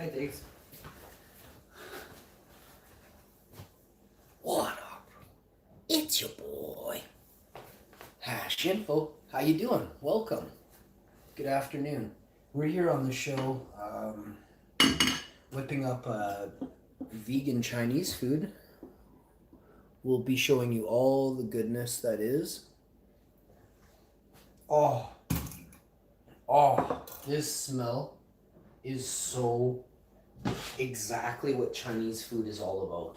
Hi, thanks. What up? It's your boy, Hash Info. How you doing? Welcome. Good afternoon. We're here on the show, whipping up vegan Chinese food. We'll be showing you all the goodness that is. Oh, this smell is so exactly what Chinese food is all about.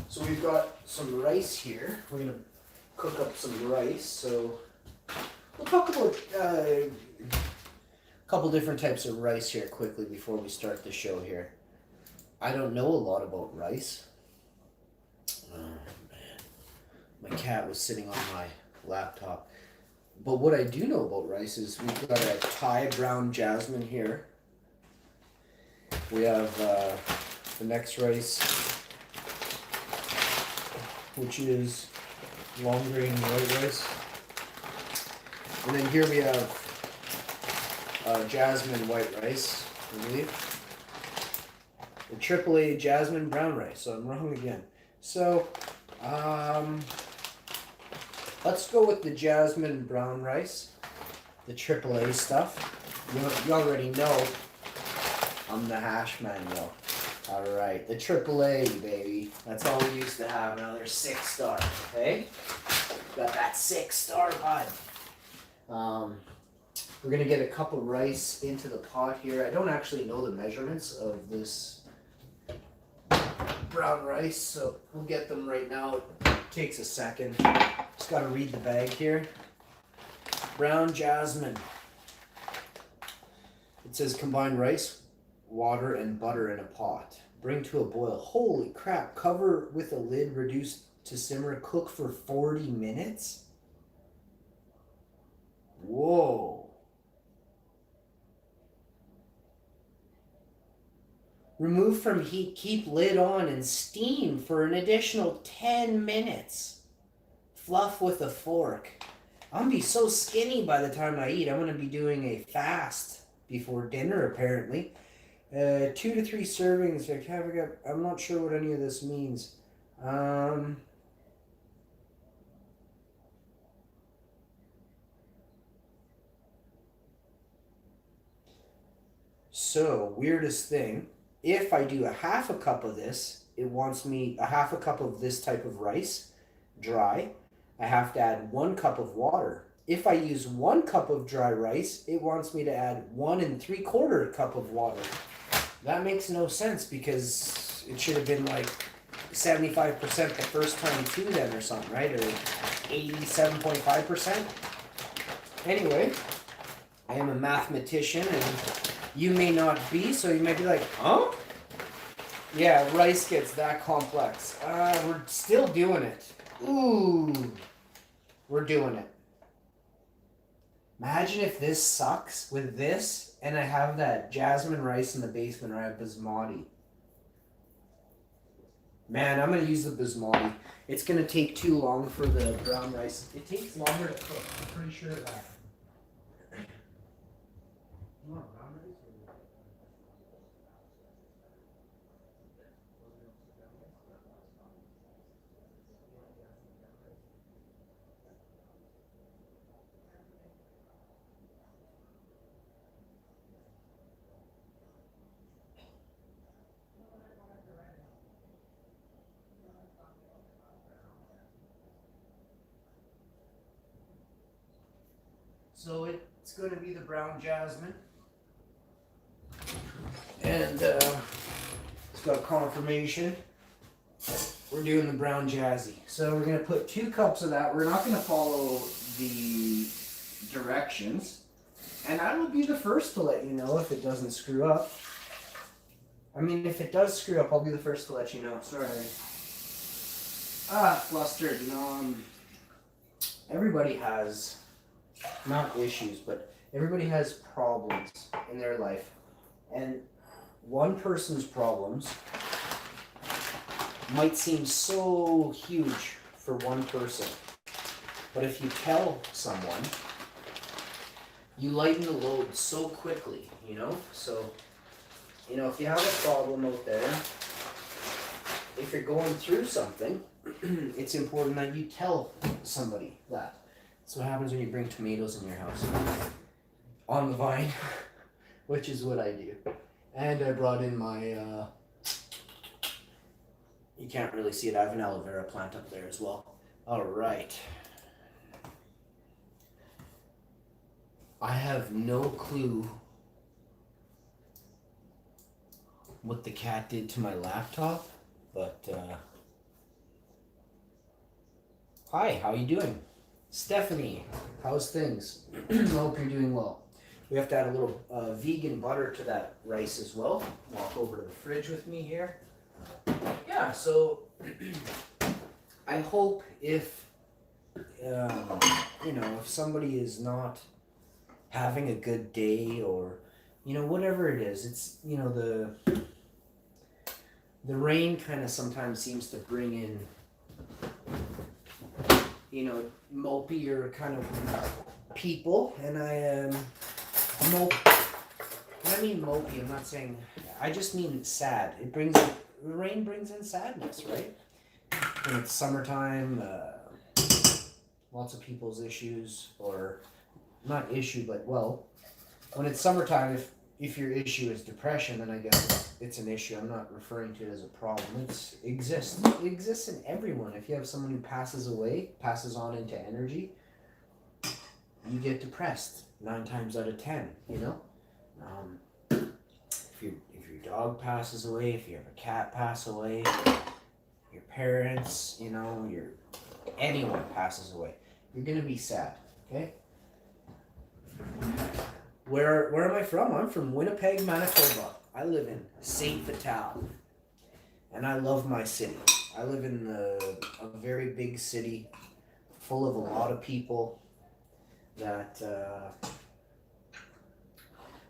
So we've got some rice here. We're gonna cook up some rice. So we'll talk about a couple different types of rice here quickly before we start the show here. I don't know a lot about rice. Oh man, my cat was sitting on my laptop. But what I do know about rice is we've got a Thai brown jasmine here. We have the next rice, which is long grain white rice. And then here we have jasmine white rice, I believe. The AAA jasmine brown rice, so I'm wrong again. So, let's go with the jasmine brown rice, the AAA stuff. You already know I'm the hash man, yo. Alright, the AAA, baby. That's all we used to have. Now there's 6-star, okay? Got that 6-star bud. We're gonna get a cup of rice into the pot here. I don't actually know the measurements of this brown rice, so we'll get them right now. It takes a second. Just gotta read the bag here. Brown jasmine. It says combine rice, water, and butter in a pot. Bring to a boil. Holy crap. Cover with a lid, reduce to simmer. Cook for 40 minutes? Whoa. Remove from heat, keep lid on, and steam for an additional 10 minutes. Fluff with a fork. I'm gonna be so skinny by the time I eat. I'm gonna be doing a fast before dinner, apparently. 2 to 3 servings. I'm not sure what any of this means. So, weirdest thing. If I do a half a cup of this, it wants me a half a cup of this type of rice, dry. I have to add 1 cup of water. If I use 1 cup of dry rice, it wants me to add 1 3/4 cup of water. That makes no sense because it should have been like 75% the first time too then or something, right? Or 87.5%. Anyway, I am a mathematician and you may not be, so you might be like, huh? Yeah, rice gets that complex. We're still doing it. Ooh, we're doing it. Imagine if this sucks with this and I have that jasmine rice in the basement or I have basmati. Man, I'm going to use the basmati. It's going to take too long for the brown rice. It takes longer to cook. I'm pretty sure of that. You want brown rice? So it's going to be the brown jasmine. And it's got confirmation. We're doing the brown jazzy. So we're going to put 2 cups of that. We're not going to follow the directions. And I will be the first to let you know if it doesn't screw up. I mean, if it does screw up, I'll be the first to let you know. Sorry. Flustered. Everybody has, not issues, but everybody has problems in their life. And one person's problems might seem so huge for one person. But if you tell someone, you lighten the load so quickly, you know? So you know, if you have a problem out there, if you're going through something, it's important that you tell somebody that. That's what happens when you bring tomatoes in your house. On the vine, which is what I do. And I brought in my, you can't really see it, I have an aloe vera plant up there as well. All right. I have no clue what the cat did to my laptop, but hi, how you doing? Stephanie, how's things? I hope you're doing well. We have to add a little vegan butter to that rice as well. Walk over to the fridge with me here. Yeah, so I hope if, you know, if somebody is not having a good day or, you know, whatever it is, it's, you know, the rain kind of sometimes seems to bring in, you know, mopier kind of people, and I am when I mean mopey, I'm not saying, I just mean sad. It brings in, the rain brings in sadness, right? When it's summertime, lots of people's issues, or not issue, but well, when it's summertime, if your issue is depression, then I guess it's an issue. I'm not referring to it as a problem. It exists. It exists in everyone. If you have someone who passes away, passes on into energy, you get depressed 9 times out of 10. You know, if your dog passes away, if you have a cat pass away, your parents, you know, anyone passes away, you're gonna be sad. Okay. Where am I from? I'm from Winnipeg, Manitoba. I live in St. Vital, and I love my city. I live in a very big city, full of a lot of people. That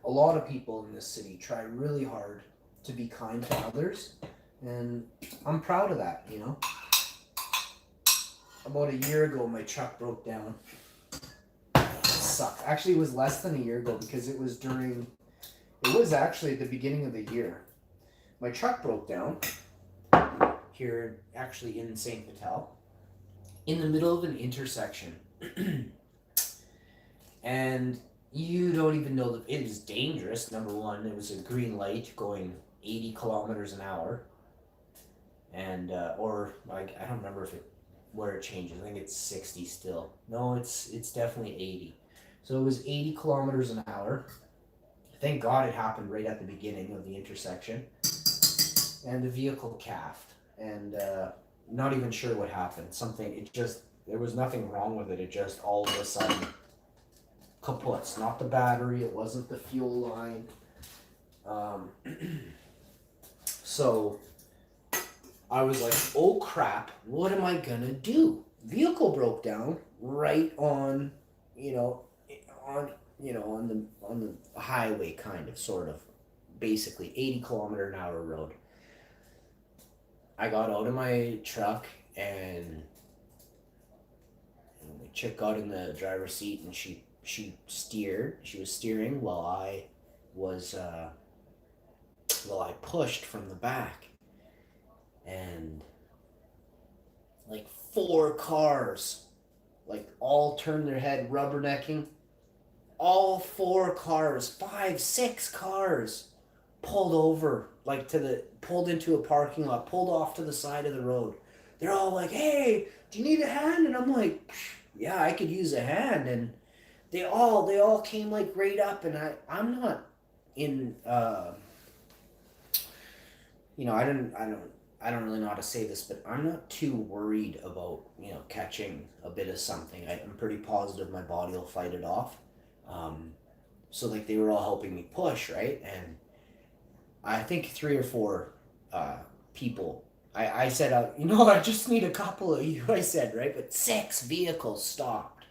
a lot of people in this city try really hard to be kind to others, and I'm proud of that. You know, about a year ago, my truck broke down. Sucked. Actually, it was less than a year ago because it was actually at the beginning of the year. My truck broke down here, actually in St. Vital, in the middle of an intersection. And you don't even know that it is dangerous. Number one, it was a green light going 80 kilometers an hour. And, or like, I don't remember where it changes. I think it's 60 still. No, it's definitely 80. So it was 80 kilometers an hour. Thank God it happened right at the beginning of the intersection. And the vehicle calved. And not even sure what happened. There was nothing wrong with it. It just all of a sudden kaputs. Not the battery. It wasn't the fuel line. So I was like, oh crap, what am I gonna do? Vehicle broke down right on, on the highway, kind of, sort of, basically 80 kilometer an hour road. I got out of my truck and the chick got in the driver's seat and she steered. She was steering while I pushed from the back. And like 4 cars, like all turned their head, rubbernecking. All 4 cars, 5, 6 cars pulled over, like pulled into a parking lot, pulled off to the side of the road. They're all like, hey, do you need a hand? And I'm like, yeah, I could use a hand. And they all came like right up, and I'm not in, I don't really know how to say this, but I'm not too worried about, catching a bit of something. I'm pretty positive my body will fight it off. So like they were all helping me push, right? And I think 3 or 4 people, I said, I just need a couple of you, I said, right? But 6 vehicles stopped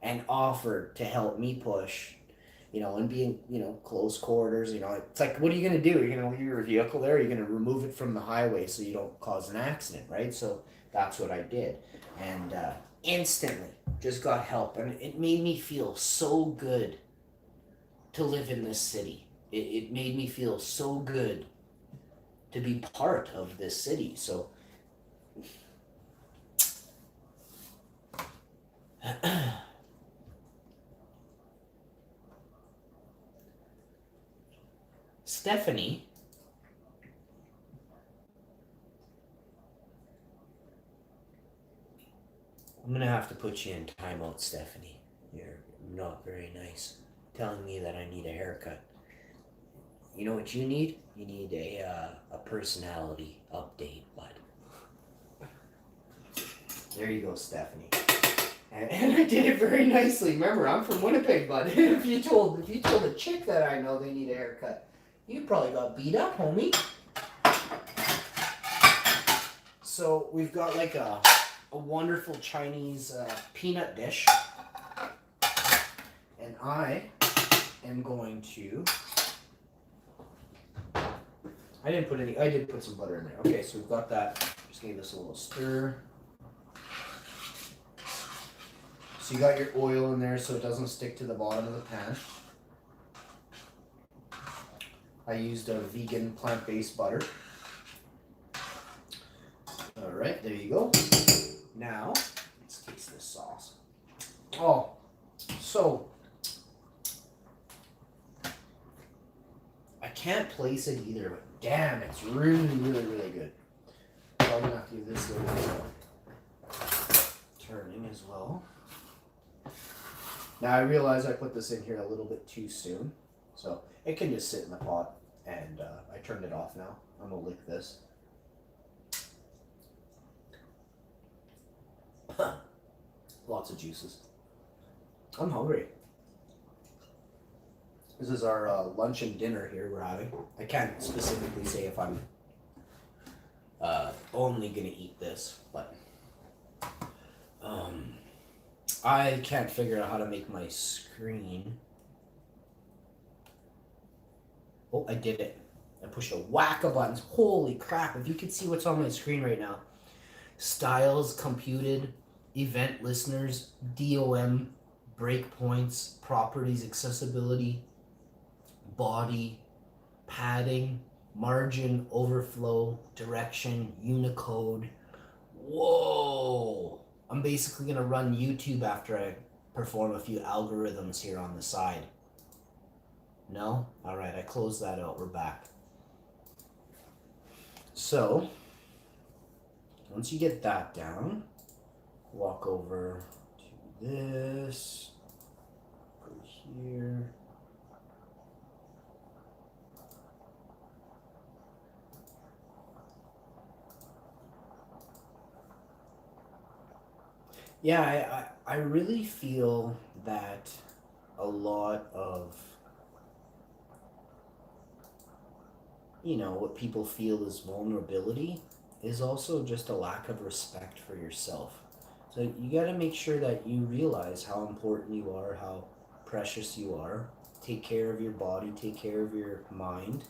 and offered to help me push, and being, close quarters, it's like, what are you going to do? You're going to leave your vehicle there? You're going to remove it from the highway so you don't cause an accident, right? So that's what I did. And instantly just got help. And it made me feel so good to live in this city. it made me feel so good to be part of this city. So Stephanie, I'm gonna have to put you in timeout, Stephanie. You're not very nice, telling me that I need a haircut. You know what you need? You need a personality update, bud. There you go, Stephanie. And I did it very nicely. Remember, I'm from Winnipeg, bud. if you told a chick that I know they need a haircut, you probably got beat up, homie. So we've got like a wonderful Chinese peanut dish, and I am going to. I did put some butter in there. Okay, so we've got that. Just gave this a little stir. So you got your oil in there so it doesn't stick to the bottom of the pan. I used a vegan plant-based butter. All right, there you go. Now, let's taste this sauce. Oh, so I can't place it either, but damn, it's really, really, really good. So I'm gonna have to give this a little turning as well. Now I realize I put this in here a little bit too soon, so it can just sit in the pot, and I turned it off now. I'm gonna lick this. Lots of juices. I'm hungry. This is our lunch and dinner here we're having. I can't specifically say if I'm only gonna eat this, but I can't figure out how to make my screen. Oh, I did it. I pushed a whack of buttons. Holy crap, if you could see what's on my screen right now. Styles computed, event listeners, DOM, breakpoints, properties, accessibility, body, padding, margin, overflow, direction, Unicode. Whoa! I'm basically going to run YouTube after I perform a few algorithms here on the side. No? Alright, I closed that out. We're back. So, once you get that down, walk over to this, go here. Yeah, I really feel that a lot of, what people feel is vulnerability is also just a lack of respect for yourself. So you got to make sure that you realize how important you are, how precious you are. Take care of your body, take care of your mind.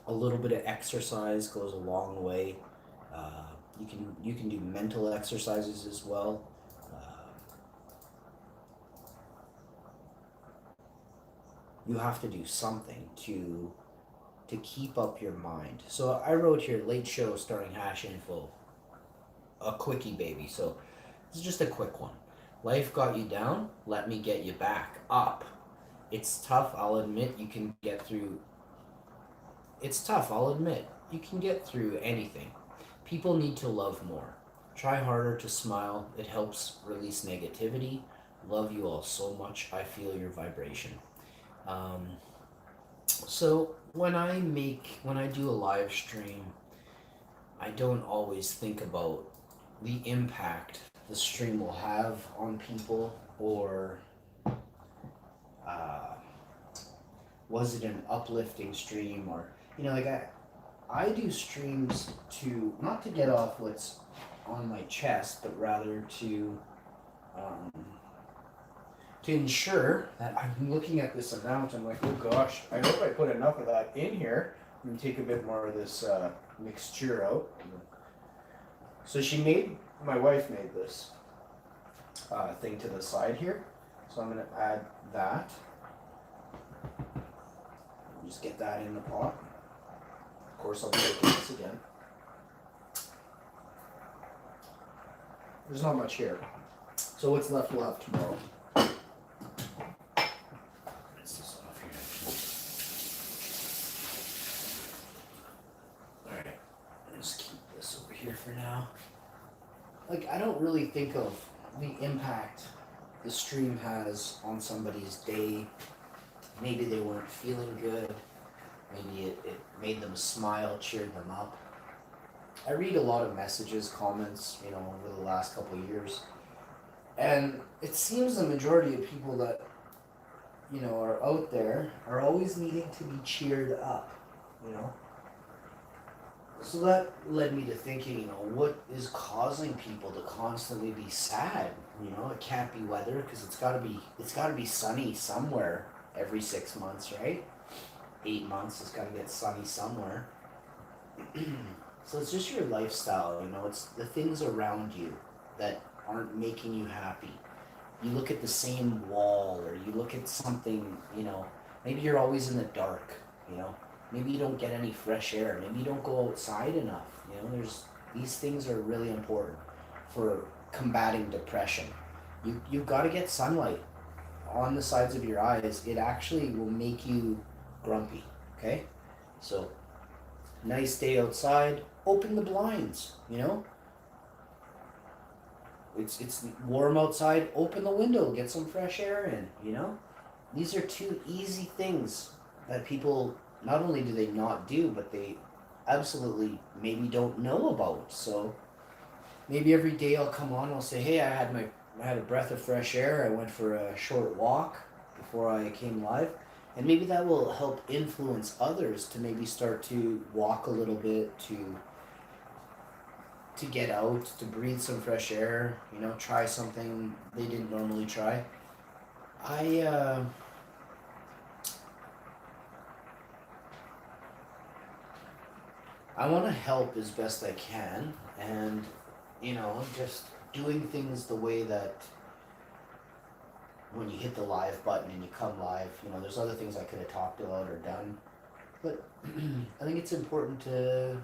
A little bit of exercise goes a long way. You can do mental exercises as well. You have to do something to keep up your mind. So I wrote here, late show starring Hash Info, a quickie baby. So this is just a quick one. Life got you down, let me get you back up. It's tough, I'll admit you can get through. It's tough, I'll admit you can get through anything. People need to love more. Try harder to smile. It helps release negativity. Love you all so much. I feel your vibration. So when I do a live stream, I don't always think about the impact the stream will have on people, or was it an uplifting stream, or like I do streams not to get off what's on my chest, but rather to ensure that I'm looking at this amount. I'm like, oh gosh, I hope I put enough of that in here. And take a bit more of this mixture out. So my wife made this thing to the side here. So I'm going to add that. Just get that in the pot. Of course, I'll be making this again. There's not much here. So what's left we'll have tomorrow. Rinse this off here. Alright, just keep this over here for now. Like, I don't really think of the impact the stream has on somebody's day. Maybe they weren't feeling good. Maybe it made them smile, cheered them up. I read a lot of messages, comments, over the last couple of years. And it seems the majority of people that, are out there are always needing to be cheered up, So that led me to thinking, what is causing people to constantly be sad? It can't be weather because it's gotta be sunny somewhere every 6 months, right? 8 months, it's gotta get sunny somewhere. So it's just your lifestyle, it's the things around you that aren't making you happy. You look at the same wall, or you look at something, maybe you're always in the dark, maybe you don't get any fresh air, maybe you don't go outside enough, these things are really important for combating depression. You've got to get sunlight on the sides of your eyes. It actually will make you grumpy, okay? So, nice day outside, open the blinds, It's warm outside, open the window, get some fresh air in, These are two easy things that people, not only do they not do, but they absolutely maybe don't know about. So maybe every day I'll come on, I'll say, hey, I had a breath of fresh air, I went for a short walk before I came live. And maybe that will help influence others to maybe start to walk a little bit, to get out, to breathe some fresh air, try something they didn't normally try. I want to help as best I can, and, just doing things the way that when you hit the live button and you come live, there's other things I could have talked about or done, but I think it's important to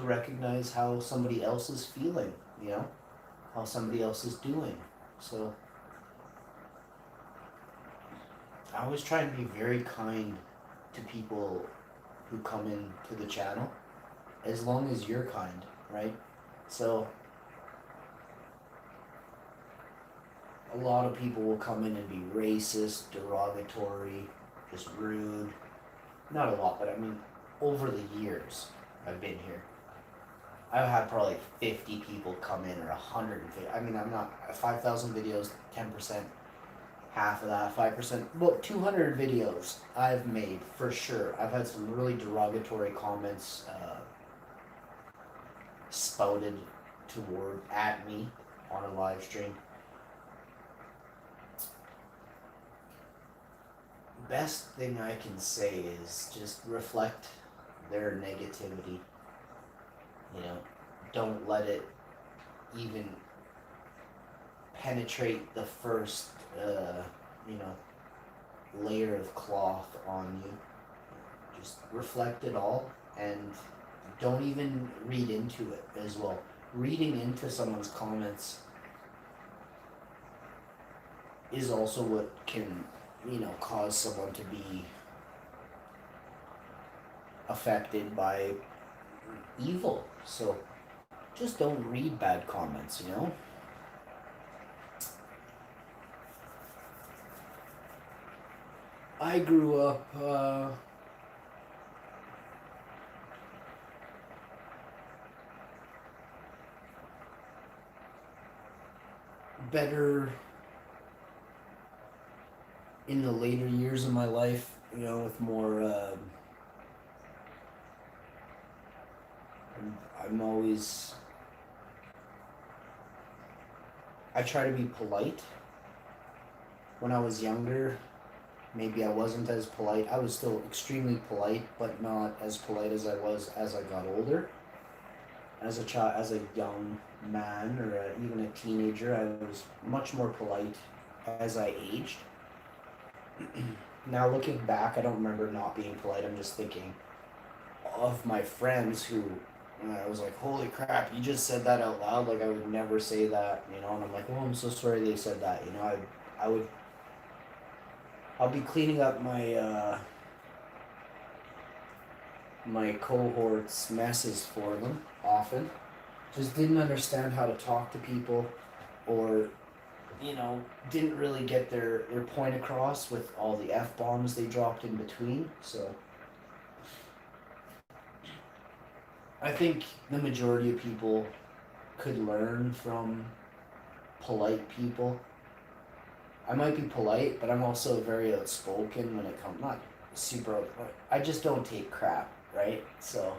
recognize how somebody else is feeling, how somebody else is doing. So I always try and be very kind to people who come into the channel, as long as you're kind, right? So a lot of people will come in and be racist, derogatory, just rude. Not a lot, but I mean, over the years I've been here, I've had probably 50 people come in, or 150. I mean, I'm not, 5,000 videos, 10%, half of that, 5%, about 200 videos I've made, for sure. I've had some really derogatory comments spouted at me on a live stream. Best thing I can say is just reflect their negativity. Don't let it even penetrate the first, layer of cloth on you. Just reflect it all, and don't even read into it as well. Reading into someone's comments is also what can, cause someone to be affected by evil. So just don't read bad comments, I grew up better in the later years of my life, with more I try to be polite. When I was younger, maybe I wasn't as polite. I was still extremely polite, but not as polite as I was as I got older. As a child, as a young man, or even a teenager, I was much more polite as I aged. now looking back, I don't remember not being polite. I'm just thinking of my friends who, and I was like, holy crap, you just said that out loud. Like, I would never say that, you know. And I'm like, oh, I'm so sorry they said that. You know, I would, I'll be cleaning up my cohorts' messes for them often. Just didn't understand how to talk to people, or you know, didn't really get their point across with all the F bombs they dropped in between. So I think the majority of people could learn from polite people. I might be polite, but I'm also very outspoken when it comes, not super, I just don't take crap, right? So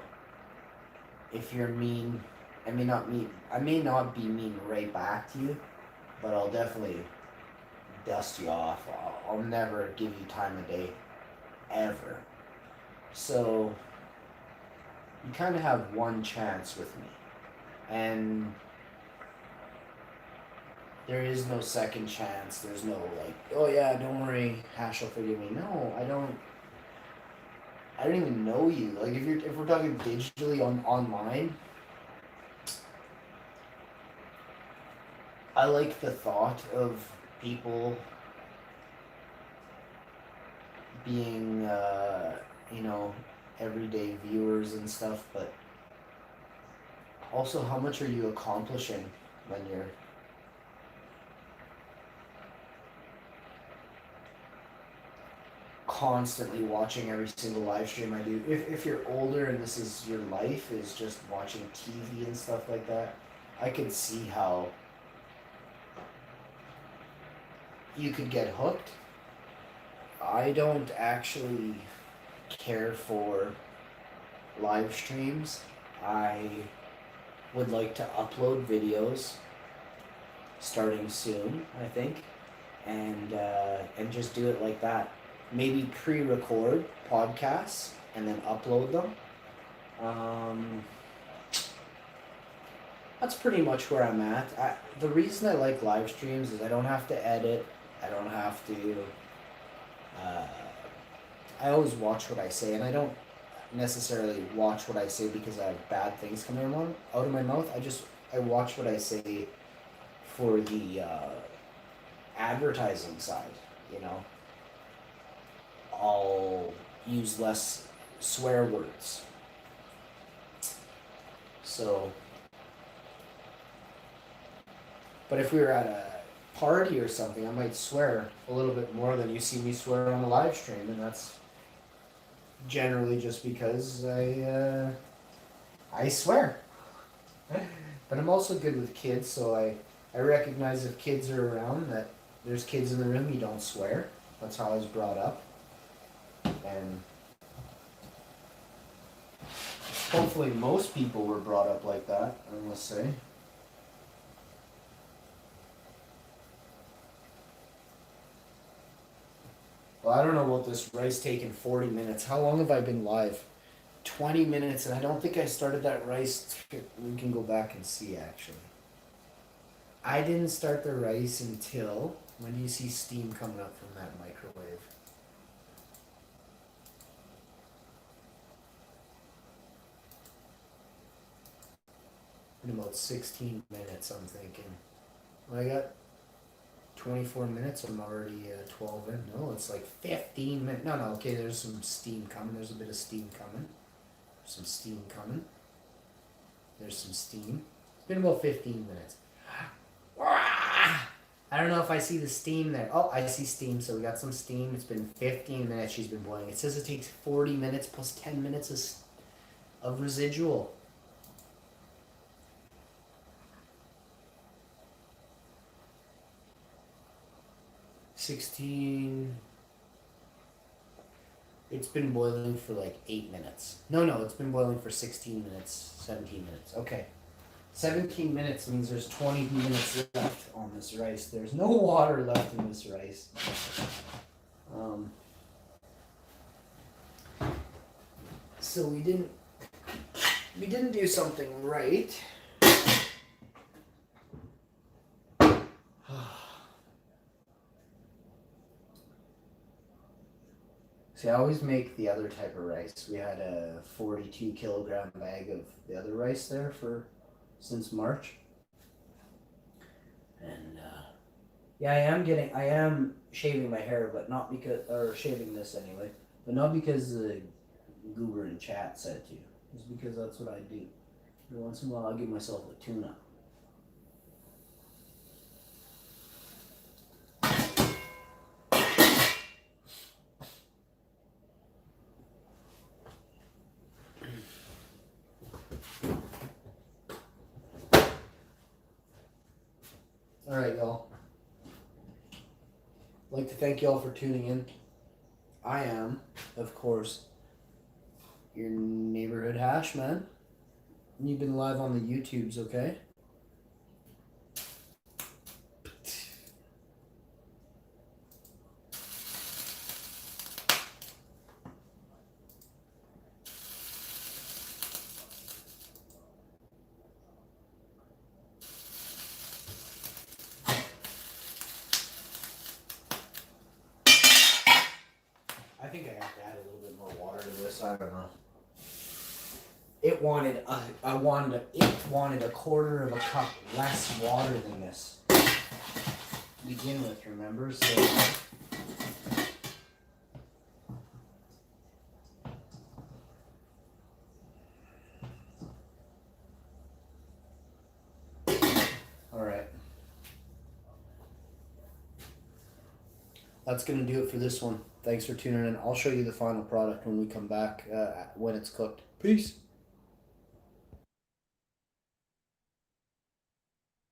if you're mean, I may not be mean right back to you, but I'll definitely dust you off. I'll never give you time of day, ever. So you kind of have one chance with me, and there is no second chance. There's no like, oh yeah, don't worry, Hash will forgive me. No, I don't. I don't even know you. Like if we're talking digitally online, I like the thought of people being, you know, everyday viewers and stuff, but also how much are you accomplishing when you're constantly watching every single live stream I do? If you're older and this is your life, is just watching TV and stuff like that, I could see how you could get hooked. I don't actually care for live streams. I would like to upload videos starting soon, I think, and just do it like that. Maybe pre-record podcasts and then upload them. That's pretty much where I'm at. The reason I like live streams is I don't have to edit. I don't have to. Uh, I always watch what I say, and I don't necessarily watch what I say because I have bad things coming out of my mouth. I watch what I say for the advertising side. You know, I'll use less swear words. So, but if we were at a party or something, I might swear a little bit more than you see me swear on a live stream, and that's generally just because I swear. But I'm also good with kids, so I recognize if kids are around that there's kids in the room, you don't swear. That's how I was brought up. And hopefully most people were brought up like that, I must say. Well, I don't know about this rice taking 40 minutes. How long have I been live? 20 minutes, and I don't think I started that rice. We can go back and see, actually. I didn't start the rice until, when do you see steam coming up from that microwave? In about 16 minutes, I'm thinking. Well, I got 24 minutes, I'm already 12 in. No, it's like 15 minutes. No, okay, there's some steam coming. There's a bit of steam coming. There's some steam coming. There's some steam. It's been about 15 minutes. I don't know if I see the steam there. Oh, I see steam, so we got some steam. It's been 15 minutes she's been boiling. It says it takes 40 minutes plus 10 minutes of residual. It's been boiling for like 8 minutes. No, it's been boiling for 16 minutes, 17 minutes. Okay. 17 minutes means there's 20 minutes left on this rice. There's no water left in this rice. So we didn't do something right. See, I always make the other type of rice. We had a 42 kilogram bag of the other rice there since March. And yeah, I am shaving my hair, but not because, or shaving this anyway, but not because the goober in chat said to. It's because that's what I do. Every once in a while, I'll give myself a tune-up. All right, y'all. I'd like to thank y'all for tuning in. I am, of course, your neighborhood hash man. And you've been live on the YouTubes, okay? I think I have to add a little bit more water to this. I don't know. It wanted a quarter of a cup less water than this to begin with. Remember, so. All right. That's gonna do it for this one. Thanks for tuning in. I'll show you the final product when we come back when it's cooked. Peace.